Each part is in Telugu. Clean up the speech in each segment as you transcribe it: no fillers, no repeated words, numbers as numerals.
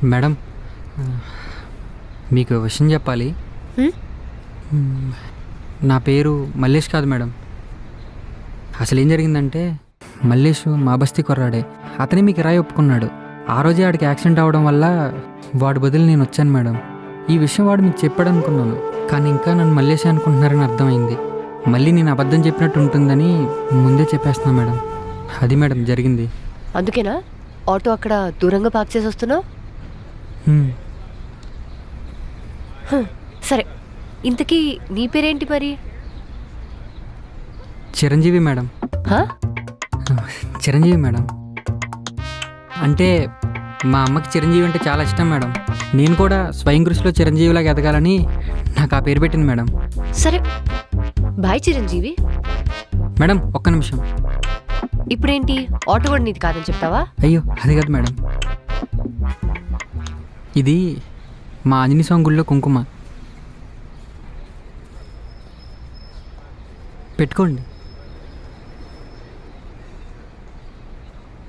మేడం, మీకు విషయం చెప్పాలి. హ్మ్? నా పేరు మల్లేష్ కాదు మేడం. అసలు ఏం జరిగిందంటే, మల్లేష్ మా బస్తీ కుర్రాడే. అతనే మీకు కిరాయి ఒప్పుకున్నాడు. ఆ రోజే ఆడికి యాక్సిడెంట్ అవ్వడం వల్ల వాడి బదులు నేను వచ్చాను మేడం. ఈ విషయం వాడు మీకు చెప్పాడు అనుకున్నాను, కానీ ఇంకా నన్ను మల్లేష్ అనుకుంటున్నారని అర్థమైంది. మళ్ళీ నేను అబద్ధం చెప్పినట్టు ఉంటుందని ముందే చెప్పేస్తున్నా మేడం. అది మేడం జరిగింది. అందుకేనా ఆటో అక్కడ దూరంగా పార్క్ చేసి వస్తున్నావు? హ్మ్. సరే, ఇంతకీ నీ పేరేంటి మరి? చిరంజీవి మేడం. హా? చిరంజీవి మేడం. అంటే మా అమ్మకి చిరంజీవి అంటే చాలా ఇష్టం మేడం. నేను కూడా స్వయం కృషిలో చిరంజీవిలాగా ఎదగాలని నాకు ఆ పేరు పెట్టింది మేడం. సరే, బాయ్ చిరంజీవి. మేడం ఒక్క నిమిషం. ఇప్పుడేంటి, ఆటో కూడా నీది కాదని చెప్తావా? అయ్యో అది కాదు మేడం, ఇది మా ఆంజనేయ స్వామి గుడిలో కుంకుమ. పెట్టుకోండి.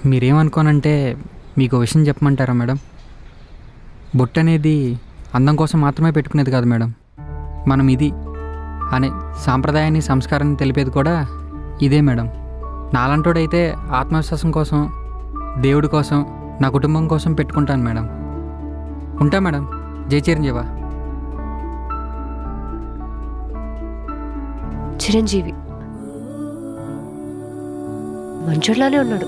మీరేమనుకోనంటే మీకు విషయం చెప్పమంటారా మేడం? బొట్టు అనేది అందం కోసం మాత్రమే పెట్టుకునేది కాదు మేడం. మనం ఇది అనే సాంప్రదాయాన్ని, సంస్కారాన్ని తెలిపేది కూడా ఇదే మేడం. నాలంటోడైతే ఆత్మవిశ్వాసం కోసం, దేవుడి కోసం, నా కుటుంబం కోసం పెట్టుకుంటాను మేడం. ఉంటా మేడం. జై చిరంజీవా. చిరంజీవి మంచోట్లానే ఉన్నాడు.